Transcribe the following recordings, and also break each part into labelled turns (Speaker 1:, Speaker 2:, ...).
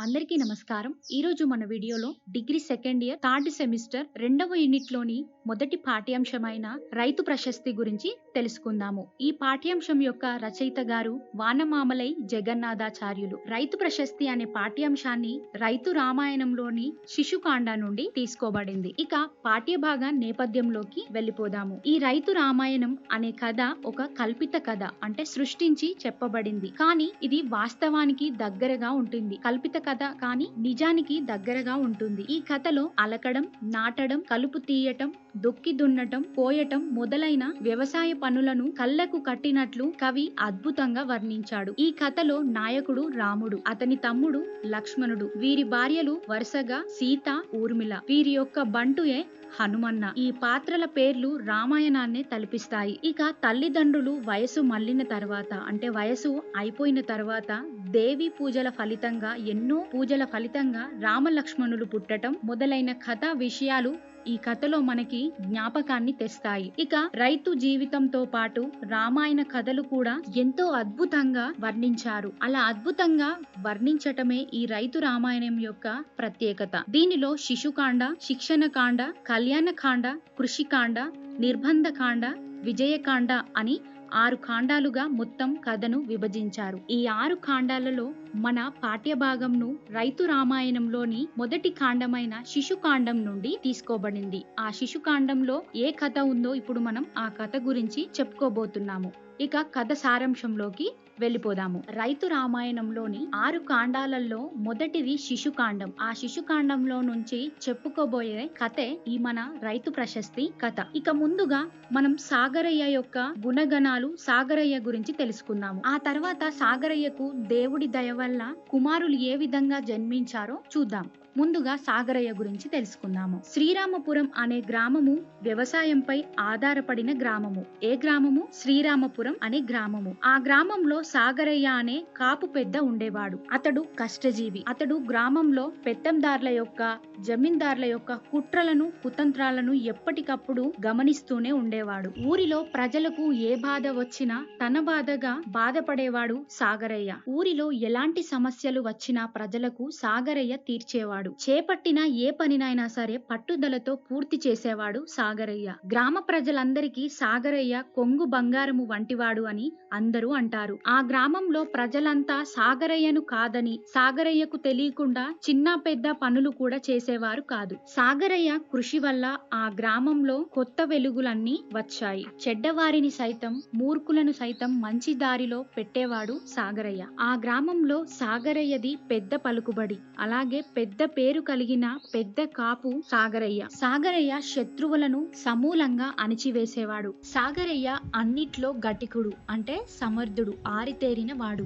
Speaker 1: అందరికీ నమస్కారం. ఈరోజు మన వీడియోలో degree second year third semester 2వ యూనిట్లోని మొదటి పాఠ్యాంశమైన రైతు ప్రశస్తి గురించి తెలుసుకుందాము. ఈ పాఠ్యాంశం యొక్క రచయిత గారు వానమామలై జగన్నాథాచార్యులు. రైతు ప్రశస్తి అనే పాఠ్యాంశాన్ని రైతు రామాయణంలోని శిశుకాండ నుండి తీసుకోబడింది. ఇక పాఠ్యభాగ నేపథ్యంలోకి వెళ్ళిపోదాము. ఈ రైతు రామాయణం అనే కథ ఒక కల్పిత కథ, అంటే సృష్టించి చెప్పబడింది. కానీ ఇది వాస్తవానికి దగ్గరగా ఉంటుంది. కల్పిత కథ కానీ నిజానికి దగ్గరగా ఉంటుంది. ఈ కథలో అలకడం, నాటడం, కలుపు తీయటం, దొక్కి దున్నటం, కోయటం మొదలైన వ్యవసాయ పనులను కళ్ళకు కట్టినట్లు కవి అద్భుతంగా వర్ణించాడు. ఈ కథలో నాయకుడు రాముడు, అతని తమ్ముడు లక్ష్మణుడు, వీరి భార్యలు వరుసగా సీత, ఊర్మిళ, వీరి యొక్క బంటుయే హనుమన్న. ఈ పాత్రల పేర్లు రామాయణాన్నే తలపిస్తాయి. ఇక తల్లిదండ్రులు వయసు మళ్ళిన తర్వాత, అంటే వయసు అయిపోయిన తర్వాత దేవి పూజల ఫలితంగా, ఎన్నో పూజల ఫలితంగా రామలక్ష్మణులు పుట్టటం మొదలైన కథా విషయాలు ఈ కథలో మనకి జ్ఞాపకాన్ని తెస్తాయి. ఇక రైతు జీవితంతో పాటు రామాయణ కథలు కూడా ఎంతో అద్భుతంగా వర్ణించారు. అలా అద్భుతంగా వర్ణించటమే ఈ రైతు రామాయణం యొక్క ప్రత్యేకత. దీనిలో శిశుకాండ, శిక్షణకాండ, కళ్యాణకాండ, కృషికాండ, నిర్బంధకాండ, విజయకాండ అని 6 కాండాలుగా మొత్తం కథను విభజించారు. ఈ 6 కాండాలలో మన పాఠ్యభాగంను రైతు రామాయణంలోని మొదటి కాండమైన శిశుకాండం నుండి తీసుకోబడింది. ఆ శిశుకాండంలో ఏ కథ ఉందో ఇప్పుడు మనం ఆ కథ గురించి చెప్పుకోబోతున్నాము. ఇక కథ సారాంశంలోకి వెళ్ళిపోదాము. రైతు రామాయణంలోని 6 కాండాలలో మొదటిది శిశుకాండం. ఆ శిశుకాండంలో నుంచి చెప్పుకోబోయే కథే ఈ మన రైతు ప్రశస్తి కథ. ఇక ముందుగా మనం సాగరయ్య యొక్క గుణగణాలు, సాగరయ్య గురించి తెలుసుకుందాము. ఆ తర్వాత సాగరయ్యకు దేవుడి దయ వల్ల కుమారులు ఏ విధంగా జన్మించారో చూద్దాం. ముందుగా సాగరయ్య గురించి తెలుసుకుందాము. శ్రీరామపురం అనే గ్రామము వ్యవసాయంపై ఆధారపడిన గ్రామము. ఏ గ్రామము? శ్రీరామపురం అనే గ్రామము. ఆ గ్రామంలో సాగరయ్య అనే కాపు పెద్ద ఉండేవాడు. అతడు కష్టజీవి. అతడు గ్రామంలో పెత్తందార్ల యొక్క, జమీందార్ల యొక్క కుట్రలను, కుతంత్రాలను ఎప్పటికప్పుడు గమనిస్తూనే ఉండేవాడు. ఊరిలో ప్రజలకు ఏ బాధ వచ్చినా తన బాధగా బాధపడేవాడు సాగరయ్య. ఊరిలో ఎలాంటి సమస్యలు వచ్చినా ప్రజలకు సాగరయ్య తీర్చేవాడు. చేపట్టిన ఏ పనినైనా సరే పట్టుదలతో పూర్తి చేసేవాడు సాగరయ్య. గ్రామ ప్రజలందరికీ సాగరయ్య కొంగు బంగారము వంటివాడు అని అందరూ అంటారు. ఆ గ్రామంలో ప్రజలంతా సాగరయ్యను కాదని, సాగరయ్యకు తెలియకుండా చిన్న పెద్ద పనులు కూడా చేసేవారు కాదు. సాగరయ్య కృషి వల్ల ఆ గ్రామంలో కొత్త వెలుగులన్నీ వచ్చాయి. చెడ్డవారిని సైతం, మూర్ఖులను సైతం మంచి దారిలో పెట్టేవాడు సాగరయ్య. ఆ గ్రామంలో సాగరయ్యది పెద్ద పలుకుబడి, అలాగే పెద్ద పేరు కలిగిన పెద్ద కాపు సాగరయ్య. సాగరయ్య శత్రువులను సమూలంగా అణిచివేసేవాడు. సాగరయ్య అన్నిట్లో గటికుడు, అంటే సమర్థుడు, ఆరితేరిన వాడు.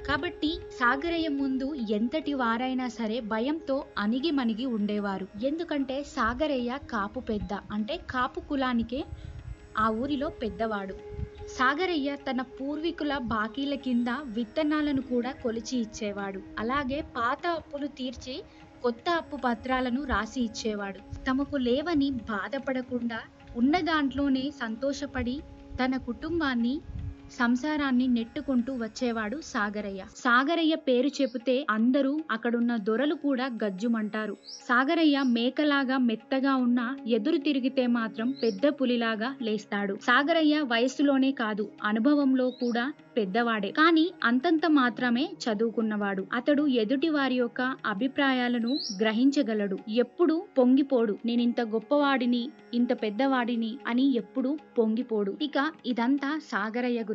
Speaker 1: కాబట్టి సాగరయ్య ముందు ఎంతటి వారైనా సరే భయంతో అణిగి మణిగి ఉండేవారు. ఎందుకంటే సాగరయ్య కాపు పెద్ద, అంటే కాపు కులానికే ఆ ఊరిలో పెద్దవాడు. సాగరయ్య తన పూర్వీకుల బాకీల కింద విత్తనాలను కూడా కొలిచి ఇచ్చేవాడు. అలాగే పాత అప్పులు తీర్చి కొత్త అప్పు పత్రాలను రాసి ఇచ్చేవాడు. తమకు లేవని బాధపడకుండా ఉన్న దాంట్లోనే సంతోషపడి తన కుటుంబాన్ని, సంసారాన్ని నెట్టుకుంటూ వచ్చేవాడు సాగరయ్య. సాగరయ్య పేరు చెబితే అందరూ, అక్కడున్న దొరలు కూడా గజ్జుమంటారు. సాగరయ్య మేకలాగా మెత్తగా ఉన్న ఎదురు తిరిగితే మాత్రం పెద్ద పులిలాగా లేస్తాడు. సాగరయ్య వయసులోనే కాదు, అనుభవంలో కూడా పెద్దవాడే. కానీ అంతంత మాత్రమే చదువుకున్నవాడు. అతడు ఎదుటి వారి యొక్క అభిప్రాయాలను గ్రహించగలడు. ఎప్పుడు పొంగిపోడు. నేనింత గొప్పవాడిని, ఇంత పెద్దవాడిని అని ఎప్పుడు పొంగిపోడు. ఇక ఇదంతా సాగరయ్య గురించి.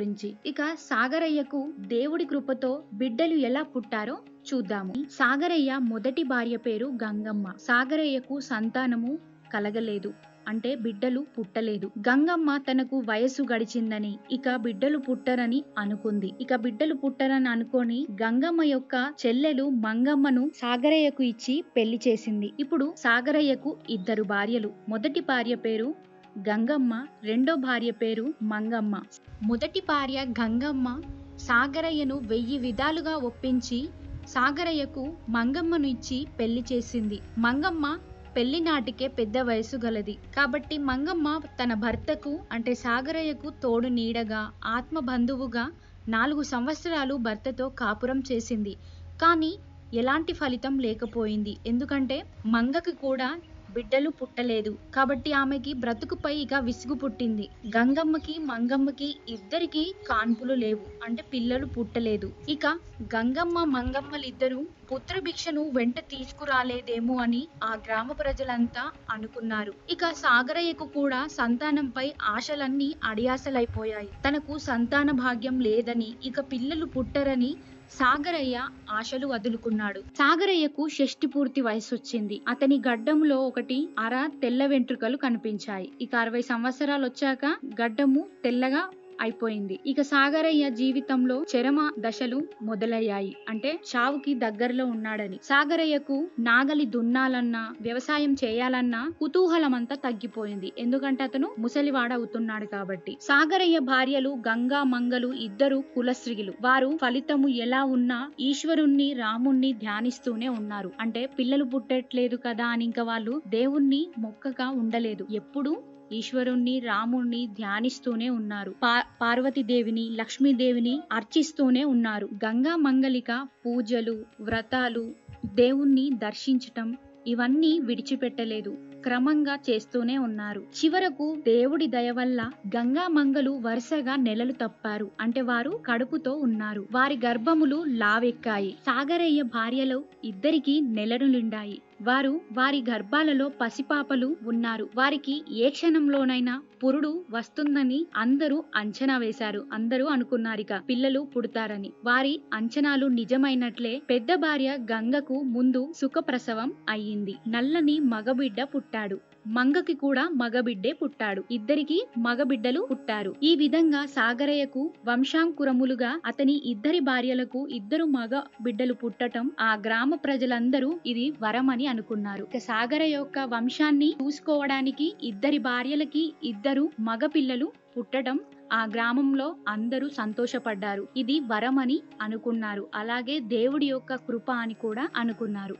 Speaker 1: ఇక సాగరయ్యకు దేవుడి కృపతో బిడ్డలు ఎలా పుట్టారో చూద్దాము. సాగరయ్య మొదటి భార్య పేరు గంగమ్మ. సాగరయ్యకు సంతానము కలగలేదు, అంటే బిడ్డలు పుట్టలేదు. గంగమ్మ తనకు వయసు గడిచిందని, ఇక బిడ్డలు పుట్టరని అనుకుంది. ఇక బిడ్డలు పుట్టరని అనుకొని గంగమ్మ యొక్క చెల్లెలు మంగమ్మను సాగరయ్యకు ఇచ్చి పెళ్లి చేసింది. ఇప్పుడు సాగరయ్యకు 2 భార్యలు. మొదటి భార్య పేరు గంగమ్మ, రెండో భార్య పేరు మంగమ్మ. మొదటి భార్య గంగమ్మ సాగరయ్యను 1000 విధాలుగా ఒప్పించి సాగరయ్యకు మంగమ్మను ఇచ్చి పెళ్లి చేసింది. మంగమ్మ పెళ్లి నాటికే పెద్ద వయసు గలది. కాబట్టి మంగమ్మ తన భర్తకు, అంటే సాగరయ్యకు తోడు నీడగా, ఆత్మ బంధువుగా 4 సంవత్సరాలు భర్తతో కాపురం చేసింది. కానీ ఎలాంటి ఫలితం లేకపోయింది. ఎందుకంటే మంగకి కూడా బిడ్డలు పుట్టలేదు. కాబట్టి ఆమెకి బ్రతుకుపై ఇక విసుగు పుట్టింది. గంగమ్మకి మంగమ్మకి ఇద్దరికి కాన్పులు లేవు, అంటే పిల్లలు పుట్టలేదు. ఇక గంగమ్మ మంగమ్మలిద్దరూ పుత్రభిక్షను వెంట తీసుకురాలేదేమో అని ఆ గ్రామ ప్రజలంతా అనుకున్నారు. ఇక సాగరయ్యకు కూడా సంతానంపై ఆశలన్నీ అడియాసలైపోయాయి. తనకు సంతాన భాగ్యం లేదని, ఇక పిల్లలు పుట్టరని సాగరయ్య ఆశలు వదులుకున్నాడు. సాగరయ్యకు షష్టి పూర్తి వయసు వచ్చింది. అతని గడ్డంలో ఒకటి అర తెల్ల వెంట్రుకలు కనిపించాయి. ఇక 60 సంవత్సరాలు వచ్చాక గడ్డము తెల్లగా అయిపోయింది. ఇక సాగరయ్య జీవితంలో చరమ దశలు మొదలయ్యాయి. అంటే చావుకి దగ్గరలో ఉన్నాడని. సాగరయ్యకు నాగలి దున్నాలన్నా, వ్యవసాయం చేయాలన్నా కుతూహలం అంతా తగ్గిపోయింది. ఎందుకంటే అతను ముసలివాడ అవుతున్నాడు కాబట్టి. సాగరయ్య భార్యలు గంగా మంగలు ఇద్దరు కులస్త్రీలు. వారు ఫలితము ఎలా ఉన్నా ఈశ్వరుణ్ణి రాముణ్ణి ధ్యానిస్తూనే ఉన్నారు. అంటే పిల్లలు పుట్టట్లేదు కదా అని ఇంకా వాళ్ళు దేవుణ్ణి మొక్కగా ఉండలేదు. ఎప్పుడు ఈశ్వరుణ్ణి రాముణ్ణి ధ్యానిస్తూనే ఉన్నారు. పార్వతీదేవిని లక్ష్మీదేవిని అర్చిస్తూనే ఉన్నారు. గంగా మంగళిక పూజలు వ్రతాలు దేవుణ్ణి దర్శించటం ఇవన్నీ విడిచిపెట్టలేదు. క్రమంగా చేస్తూనే ఉన్నారు. చివరకు దేవుడి దయ వల్ల గంగా మంగలు వరుసగా నెలలు తప్పారు. అంటే వారు కడుపుతో ఉన్నారు. వారి గర్భములు లావెక్కాయి. సాగరయ్య భార్యలు ఇద్దరికి నెలలు నిండాయి. వారు వారి గర్భాలలో పసిపాపలు ఉన్నారు. వారికి ఏ క్షణంలోనైనా పురుడు వస్తుందని అందరూ అంచనా వేశారు. అందరూ అనుకున్నారిక పిల్లలు పుడతారని. వారి అంచనాలు నిజమైనట్లే పెద్ద భార్య గంగకు ముందు సుఖప్రసవం అయ్యింది. నల్లని మగబిడ్డ పుట్టాడు. మంగకి కూడా మగబిడ్డే పుట్టాడు. ఇద్దరికి మగబిడ్డలు పుట్టారు. ఈ విధంగా సాగరయ్యకు వంశాంకురములుగా అతని ఇద్దరి భార్యలకు ఇద్దరు మగ బిడ్డలు పుట్టటం ఆ గ్రామ ప్రజలందరూ ఇది వరమని అనుకున్నారు. ఇక సాగరయ్య యొక్క వంశాన్ని చూసుకోవడానికి ఇద్దరి భార్యలకి ఇద్దరు మగ పిల్లలు పుట్టడం ఆ గ్రామంలో అందరూ సంతోషపడ్డారు. ఇది వరమని అనుకున్నారు. అలాగే దేవుడి యొక్క కృప అని కూడా అనుకున్నారు.